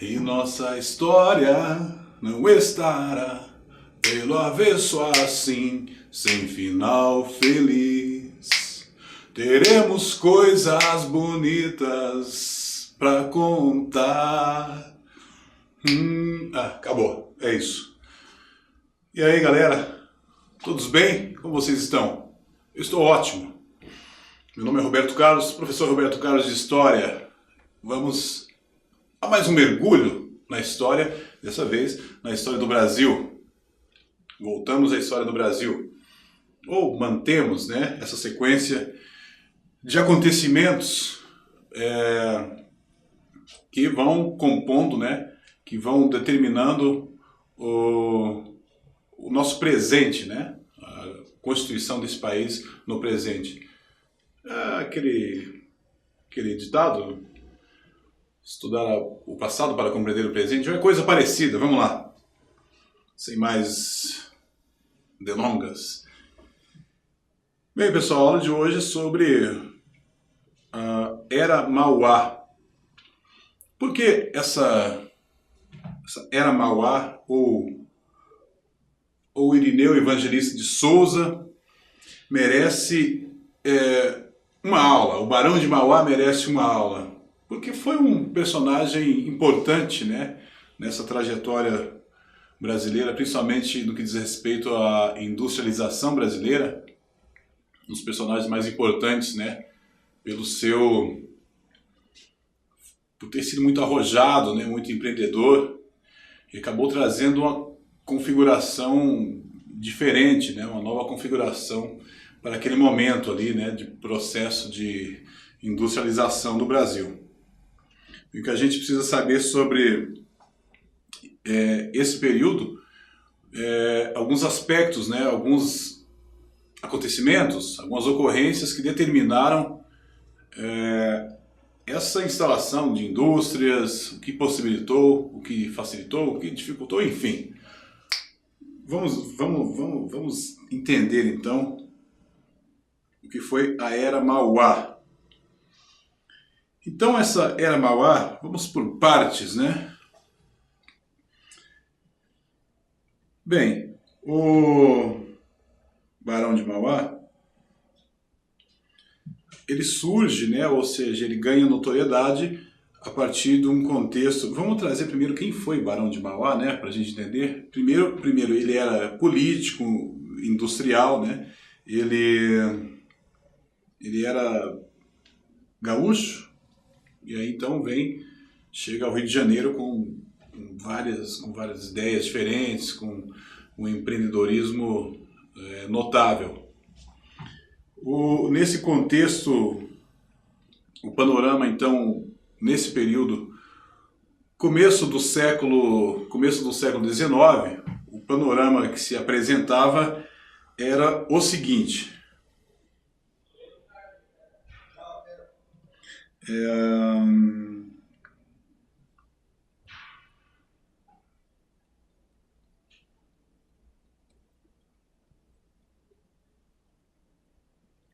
E nossa história não estará pelo avesso assim, sem final feliz. Teremos coisas bonitas pra contar. Acabou, é isso. E aí, galera? Todos bem? Como vocês estão? Eu estou ótimo. Meu nome é Roberto Carlos, professor Roberto Carlos de História. Vamos a mais um mergulho na história, dessa vez na história do Brasil. Voltamos à história do Brasil. Ou mantemos, né, essa sequência de acontecimentos que vão compondo, né, que vão determinando o nosso presente, né, a constituição desse país no presente. Aquele ditado, estudar o passado para compreender o presente, é uma coisa parecida. Vamos lá, sem mais delongas. Bem, pessoal, a aula de hoje é sobre a Era Mauá. Por que essa Era Mauá, ou Irineu Evangelista de Souza, merece uma aula? O Barão de Mauá merece uma aula, porque foi um personagem importante, né, nessa trajetória brasileira, principalmente no que diz respeito à industrialização brasileira, um dos personagens mais importantes, né, por ter sido muito arrojado, né, muito empreendedor, e acabou trazendo uma configuração diferente, né, uma nova configuração para aquele momento ali, né, de processo de industrialização do Brasil. E o que a gente precisa saber sobre esse período, alguns aspectos, né, alguns acontecimentos, algumas ocorrências que determinaram essa instalação de indústrias, o que possibilitou, o que facilitou, o que dificultou, enfim. Vamos entender então o que foi a Era Mauá. Então essa Era Mauá, vamos por partes, né? Bem, o Barão de Mauá, ele surge, né? Ou seja, ele ganha notoriedade a partir de um contexto. Vamos trazer primeiro quem foi Barão de Mauá, né? Para a gente entender. Primeiro ele era político, industrial, né? Ele era gaúcho, e aí então chega ao Rio de Janeiro com várias ideias diferentes, com um empreendedorismo notável. Nesse contexto, o panorama então, nesse período, começo do século XIX, o panorama que se apresentava era o seguinte: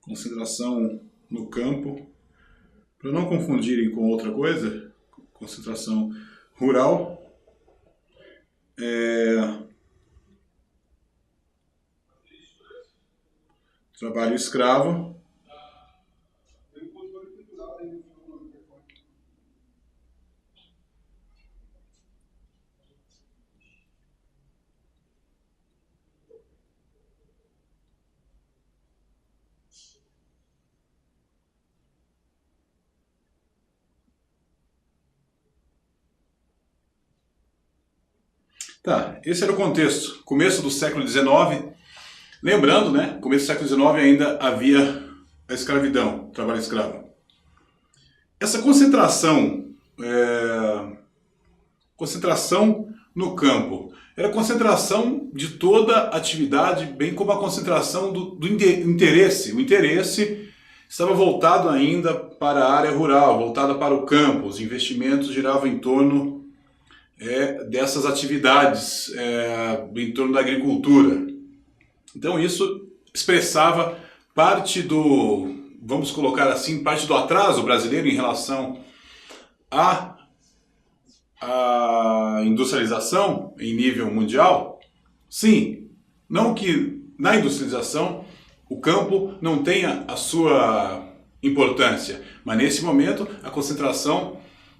concentração no campo, para não confundirem com outra coisa, concentração rural, trabalho escravo, Tá, esse era o contexto, começo do século XIX. Lembrando, né, começo do século XIX ainda havia a escravidão, o trabalho escravo. Essa concentração no campo, era a concentração de toda a atividade, bem como a concentração do interesse. O interesse estava voltado ainda para a área rural, voltada para o campo. Os investimentos giravam em torno dessas atividades, em torno da agricultura. Então isso expressava parte vamos colocar assim, parte do atraso brasileiro em relação a a industrialização em nível mundial? Sim, não que na industrialização o campo não tenha a sua importância, mas nesse momento a concentração,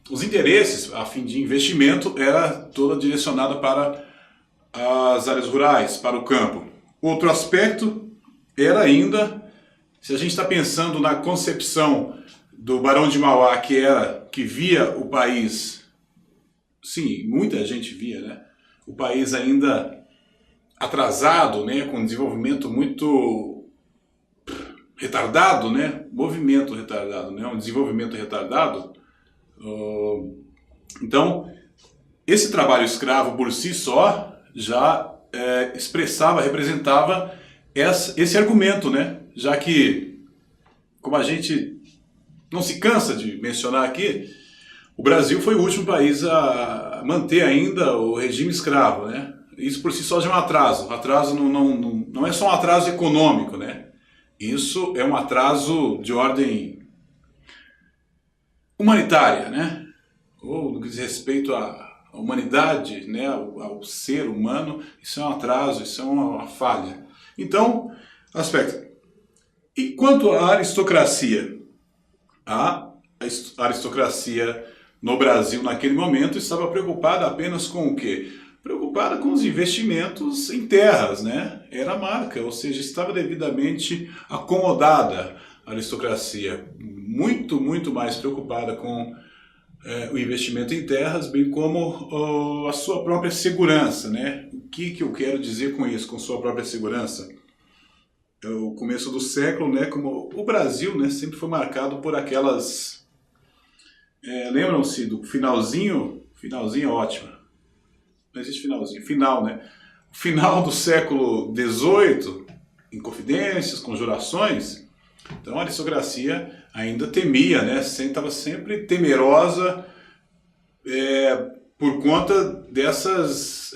os interesses a fim de investimento era toda direcionada para as áreas rurais, para o campo. Outro aspecto era ainda, se a gente está pensando na concepção do Barão de Mauá, que via o país, sim, muita gente via, né? O país ainda atrasado, né? Com desenvolvimento muito retardado, né? Movimento retardado, né? Um desenvolvimento retardado. Então, esse trabalho escravo por si só já expressava, representava esse argumento, né? Já que, como a gente não se cansa de mencionar aqui, o Brasil foi o último país a manter ainda o regime escravo, né? Isso por si só já é um atraso. Atraso não é só um atraso econômico, né? Isso é um atraso de ordem humanitária, né? Ou no que diz respeito à humanidade, né? Ao ser humano, isso é um atraso, isso é uma falha. Então, aspecto. E quanto à aristocracia? A aristocracia no Brasil naquele momento estava preocupada apenas com o quê? Preocupada com os investimentos em terras, né? Era a marca, ou seja, estava devidamente acomodada a aristocracia, muito mais preocupada com o investimento em terras, bem como a sua própria segurança, né? O que eu quero dizer com isso, com sua própria segurança? O começo do século, né, como o Brasil, né, sempre foi marcado por aquelas... lembram-se do finalzinho é ótimo, não existe finalzinho, final, né? O final do século XVIII, inconfidências, conjurações, então a aristocracia ainda temia, né, estava sempre temerosa por conta dessas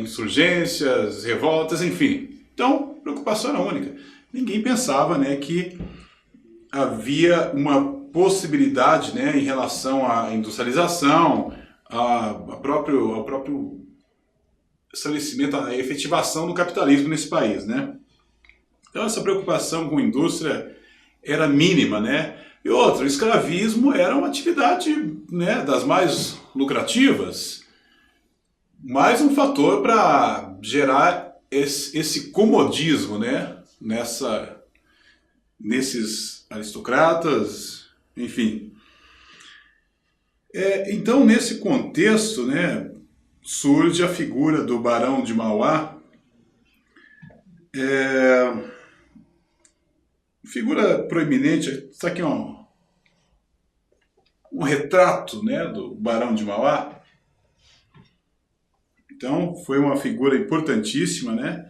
insurgências, revoltas, enfim. Então, preocupação era única. Ninguém pensava, né, que havia uma possibilidade, né, em relação à industrialização, ao próprio estabelecimento, à efetivação do capitalismo nesse país, né? Então, essa preocupação com a indústria era mínima, né? E outra, o escravismo era uma atividade, né, das mais lucrativas, mais um fator para gerar esse comodismo, né, nesses aristocratas, enfim. Então, nesse contexto, né, surge a figura do Barão de Mauá, figura proeminente. Está aqui um retrato, né, do Barão de Mauá. Então, foi uma figura importantíssima, né?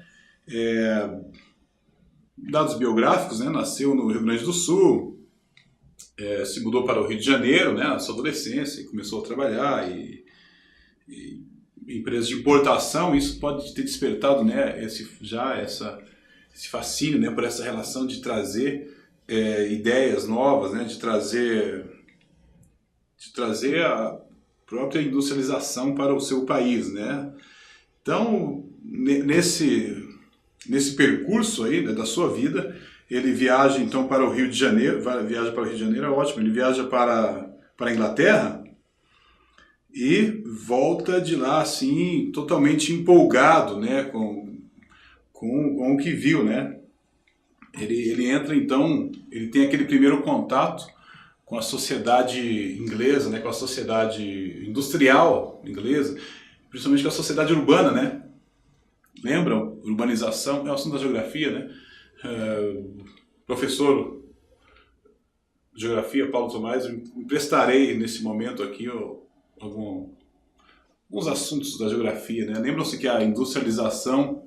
Dados biográficos, né? Nasceu no Rio Grande do Sul, se mudou para o Rio de Janeiro, né, na sua adolescência, e começou a trabalhar e empresas de importação. Isso pode ter despertado, né, esse fascínio, né, por essa relação de trazer ideias novas, né, de trazer a própria industrialização para o seu país, né? Então, nesse percurso aí, né, da sua vida, ele viaja então para o Rio de Janeiro, é ótimo, ele viaja para a Inglaterra e volta de lá assim totalmente empolgado, né, com o que viu, né? Ele entra então, ele tem aquele primeiro contato com a sociedade inglesa, né, com a sociedade industrial inglesa, principalmente com a sociedade urbana, né? Lembram? Urbanização é o assunto da geografia, né? Professor de geografia, Paulo Tomás, eu emprestarei nesse momento aqui alguns assuntos da geografia, né? Lembram-se que a industrialização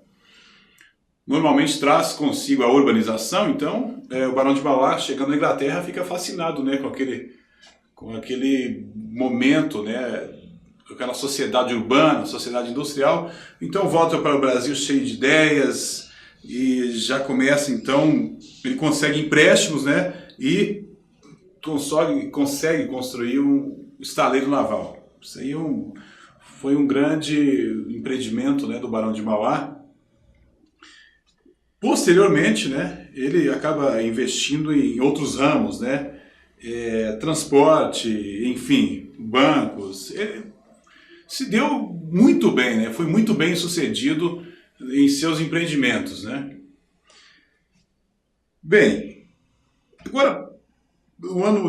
normalmente traz consigo a urbanização. Então, o Barão de Mauá, chegando na Inglaterra, fica fascinado, né, com aquele momento, né, com aquela sociedade urbana, sociedade industrial. Então, volta para o Brasil cheio de ideias e já começa, então, ele consegue empréstimos, né, e consegue construir um estaleiro naval. Isso aí foi um grande empreendimento, né, do Barão de Mauá. Posteriormente, né, ele acaba investindo em outros ramos, né, transporte, enfim, bancos. Ele se deu muito bem, né, foi muito bem sucedido em seus empreendimentos, né. Bem, agora o ano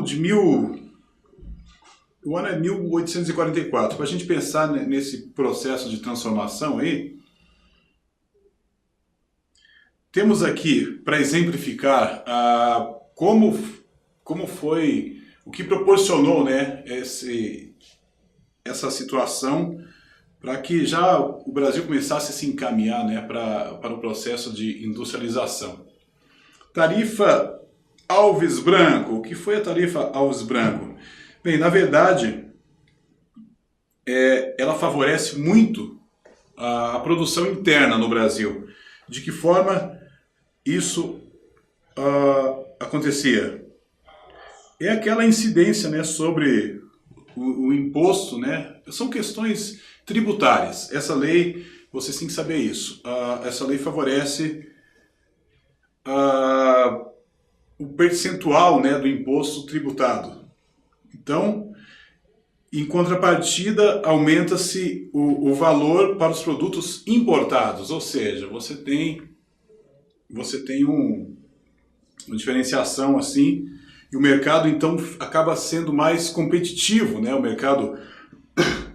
é 1844. Para a gente pensar nesse processo de transformação aí, temos aqui, para exemplificar, como foi, o que proporcionou, né, essa situação para que já o Brasil começasse a se encaminhar, né, para o processo de industrialização. Tarifa Alves Branco. O que foi a tarifa Alves Branco? Bem, na verdade, ela favorece muito a produção interna no Brasil. De que forma isso acontecia? É aquela incidência, né, sobre o imposto, né? São questões tributárias. Essa lei, vocês têm que saber isso. Essa lei favorece o percentual, né, do imposto tributado. Então, em contrapartida, aumenta-se o valor para os produtos importados, ou seja, você tem uma diferenciação assim, e o mercado então acaba sendo mais competitivo, né, o mercado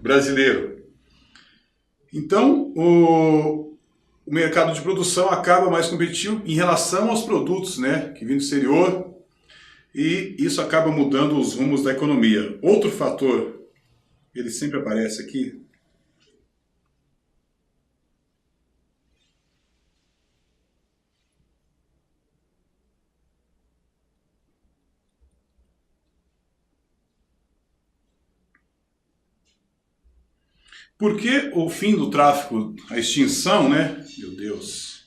brasileiro. Então, o mercado de produção acaba mais competitivo em relação aos produtos, né, que vêm do exterior, e isso acaba mudando os rumos da economia. Outro fator, ele sempre aparece aqui, por que o fim do tráfico, a extinção, né? Meu Deus.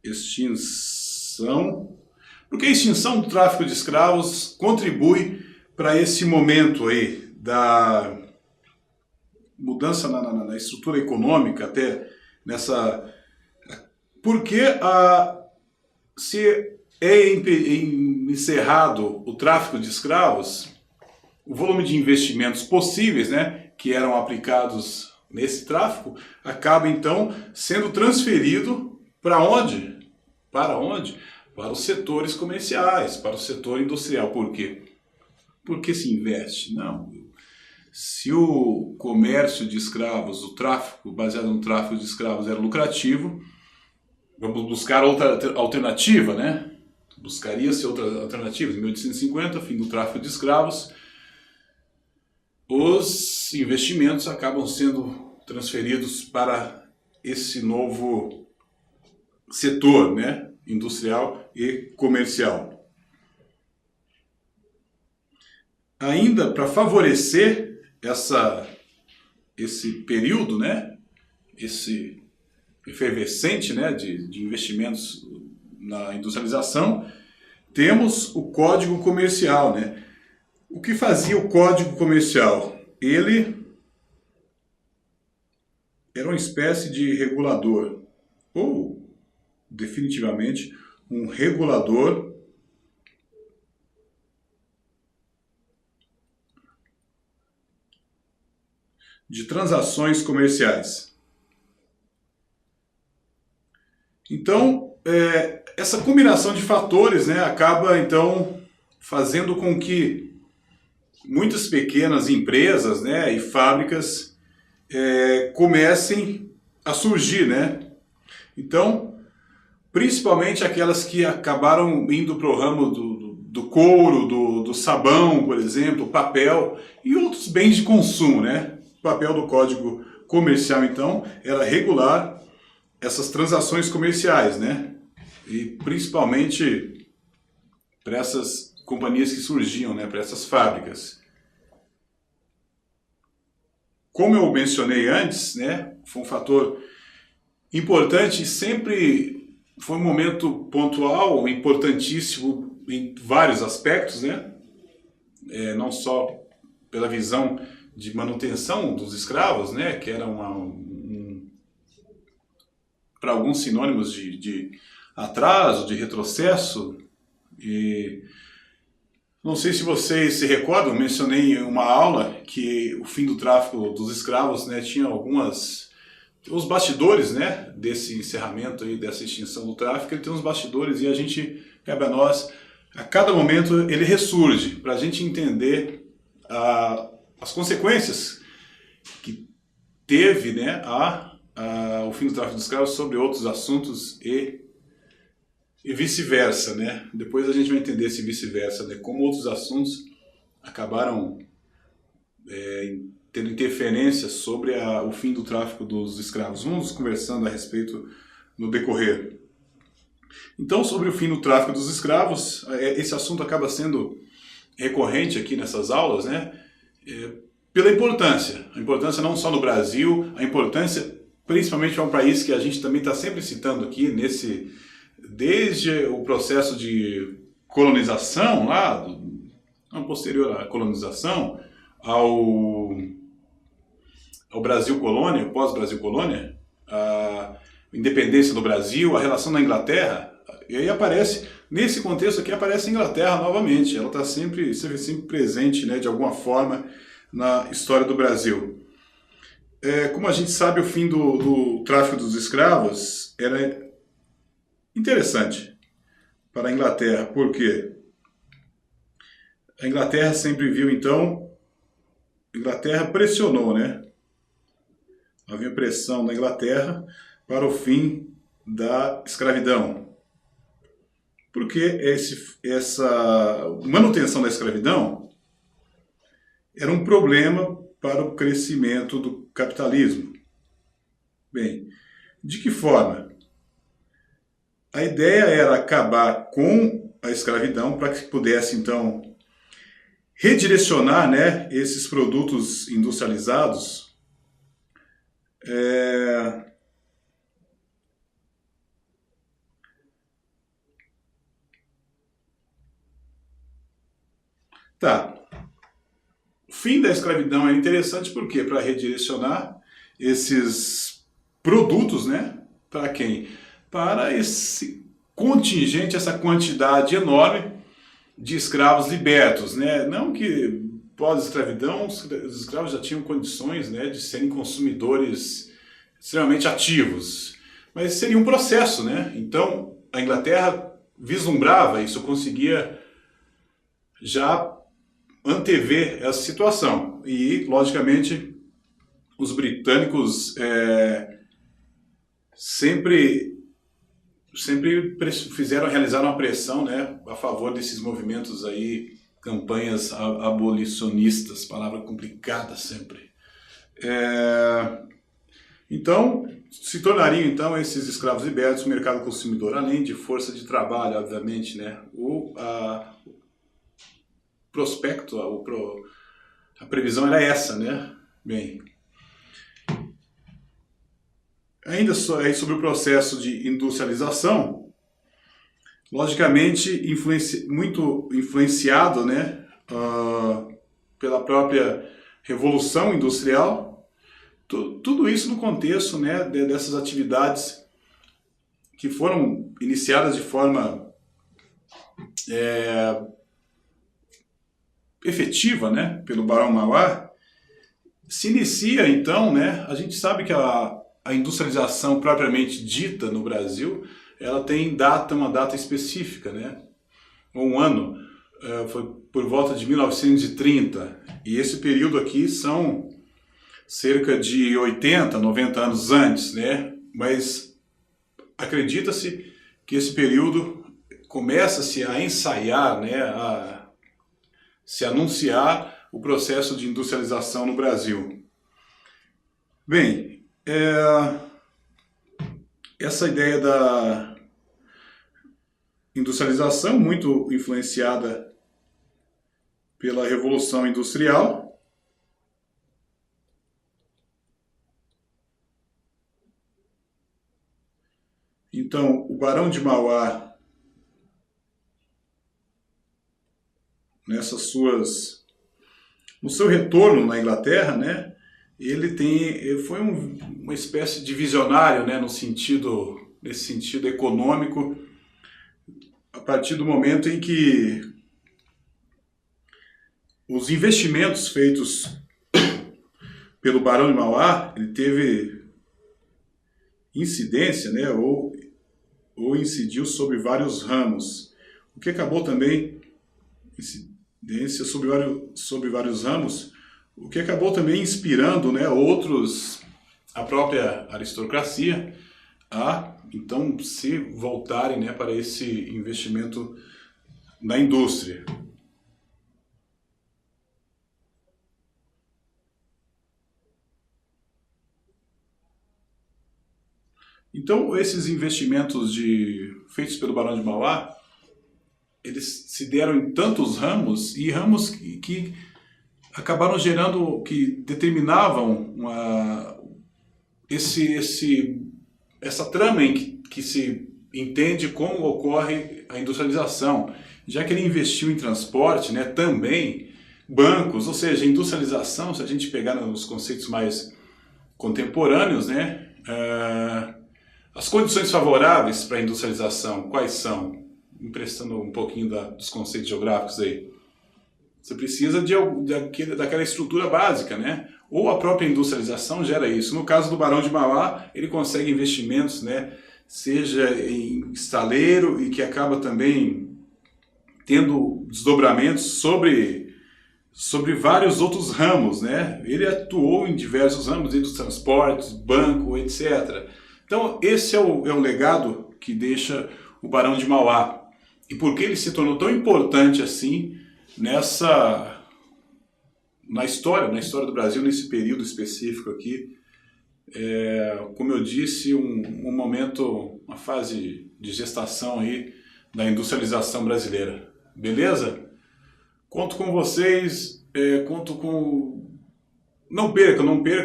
Extinção. Porque a extinção do tráfico de escravos contribui para esse momento aí da mudança na estrutura econômica, até nessa... Porque se é encerrado o tráfico de escravos, o volume de investimentos possíveis, né, que eram aplicados nesse tráfico, acaba então sendo transferido para onde? Para onde? Para os setores comerciais, para o setor industrial. Por quê? Porque se investe? Não. Se o comércio de escravos, o tráfico baseado no tráfico de escravos era lucrativo, vamos buscar outra alternativa, né? Buscaria-se outras alternativas. Em 1850, fim do tráfico de escravos, os investimentos acabam sendo transferidos para esse novo setor, né? Industrial e comercial. Ainda para favorecer esse período, né? Esse efervescente, né, de investimentos na industrialização, temos o Código Comercial, né? O que fazia o Código Comercial? Ele era uma espécie de regulador, ou definitivamente um regulador de transações comerciais. Então, essa combinação de fatores, né, acaba então fazendo com que muitas pequenas empresas, né, e fábricas comecem a surgir, né? Então, principalmente aquelas que acabaram indo para o ramo do couro, do sabão, por exemplo, papel e outros bens de consumo, né? O papel do Código Comercial, então, era regular essas transações comerciais, né? E principalmente para essas companhias que surgiam, né? Para essas fábricas. Como eu mencionei antes, né? Foi um fator importante e sempre foi um momento pontual, importantíssimo em vários aspectos, né? Não só pela visão de manutenção dos escravos, né, que era para alguns sinônimos de atraso, de retrocesso. E não sei se vocês se recordam, mencionei em uma aula que o fim do tráfico dos escravos, né, tinha os bastidores, né, desse encerramento aí, dessa extinção do tráfico. Ele tem uns bastidores e cabe a nós, a cada momento ele ressurge, para a gente entender as consequências que teve, né, o fim do tráfico de escravos sobre outros assuntos e vice-versa, né? Depois a gente vai entender esse vice-versa, né, como outros assuntos acabaram tendo interferência sobre o fim do tráfico dos escravos. Vamos conversando a respeito no decorrer. Então, sobre o fim do tráfico dos escravos, esse assunto acaba sendo recorrente aqui nessas aulas, né? Pela importância. A importância não só no Brasil, a importância principalmente é um país que a gente também está sempre citando aqui, desde o processo de colonização, posterior à colonização, ao Brasil colônia, pós-Brasil colônia, a independência do Brasil, a relação da Inglaterra, e aí nesse contexto aqui aparece a Inglaterra novamente, ela está sempre presente, né, de alguma forma na história do Brasil. Como a gente sabe, o fim do tráfico dos escravos era interessante para a Inglaterra, porque a Inglaterra sempre viu, então, a Inglaterra pressionou, né? Havia pressão na Inglaterra para o fim da escravidão. Porque essa manutenção da escravidão era um problema para o crescimento do capitalismo. Bem, de que forma? A ideia era acabar com a escravidão para que pudesse, então, redirecionar, né, esses produtos industrializados O fim da escravidão é interessante porque para redirecionar esses produtos, né, para quem? Para esse contingente, essa quantidade enorme de escravos libertos, né? Não que pós-escravidão os escravos já tinham condições, né, de serem consumidores extremamente ativos, mas seria um processo, né? Então a Inglaterra vislumbrava isso, conseguia já antever essa situação e, logicamente, os britânicos sempre realizaram uma pressão, né, a favor desses movimentos aí, campanhas abolicionistas, palavra complicada sempre. Então, se tornariam então esses escravos libertos o mercado consumidor, além de força de trabalho, obviamente, né, prospecto, a previsão era essa, né? Bem, ainda sobre o processo de industrialização, logicamente muito influenciado, né, pela própria Revolução Industrial, tudo isso no contexto, né, dessas atividades que foram iniciadas de forma efetiva, né, pelo Barão Mauá. Se inicia então, né, a gente sabe que a industrialização propriamente dita no Brasil, ela tem uma data específica, né, um ano, foi por volta de 1930, e esse período aqui são cerca de 80, 90 anos antes, né, mas acredita-se que esse período começa-se a ensaiar, né, se anunciar o processo de industrialização no Brasil. Bem, essa ideia da industrialização, muito influenciada pela Revolução Industrial, então o Barão de Mauá, nessas suas No seu retorno na Inglaterra, né, ele foi uma espécie de visionário, né, nesse sentido econômico, a partir do momento em que os investimentos feitos pelo Barão de Mauá, ele teve incidência, né, ou incidiu sobre vários ramos, o que acabou também incidência sobre vários ramos, o que acabou também inspirando, né, a própria aristocracia, a então se voltarem, né, para esse investimento na indústria. Então, esses investimentos feitos pelo Barão de Mauá, eles se deram em tantos ramos, e ramos que acabaram gerando, que determinavam essa trama em que se entende como ocorre a industrialização, já que ele investiu em transporte, né, também bancos, ou seja, industrialização, se a gente pegar nos conceitos mais contemporâneos, né, as condições favoráveis para a industrialização, quais são? Emprestando um pouquinho dos conceitos geográficos aí. Você precisa daquela estrutura básica, né? Ou a própria industrialização gera isso. No caso do Barão de Mauá, ele consegue investimentos, né? Seja em estaleiro, e que acaba também tendo desdobramentos sobre vários outros ramos, né? Ele atuou em diversos ramos, dos transportes, banco, etc. Então, esse é o legado que deixa o Barão de Mauá. E por que ele se tornou tão importante assim na história do Brasil, nesse período específico aqui. Como eu disse, um momento, uma fase de gestação aí da industrialização brasileira. Beleza? Conto com vocês, não percam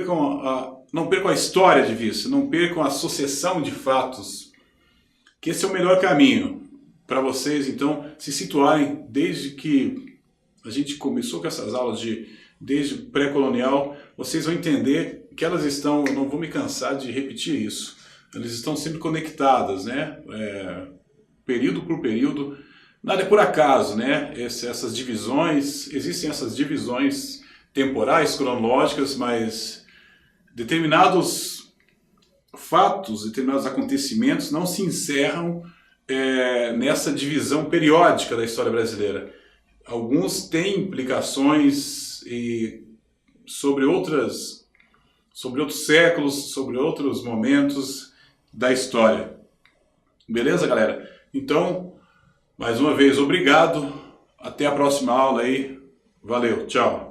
a história de vista, não percam a sucessão de fatos, que esse é o melhor caminho para vocês, então, se situarem desde que a gente começou com essas aulas desde pré-colonial. Vocês vão entender que elas estão, eu não vou me cansar de repetir isso, elas estão sempre conectadas, né? Período por período, nada é por acaso, né? Essas divisões, existem essas divisões temporais, cronológicas, mas determinados fatos, determinados acontecimentos não se encerram nessa divisão periódica da história brasileira. Alguns têm implicações sobre outros séculos, sobre outros momentos da história. Beleza, galera? Então, mais uma vez, obrigado. Até a próxima aula aí. Valeu, tchau.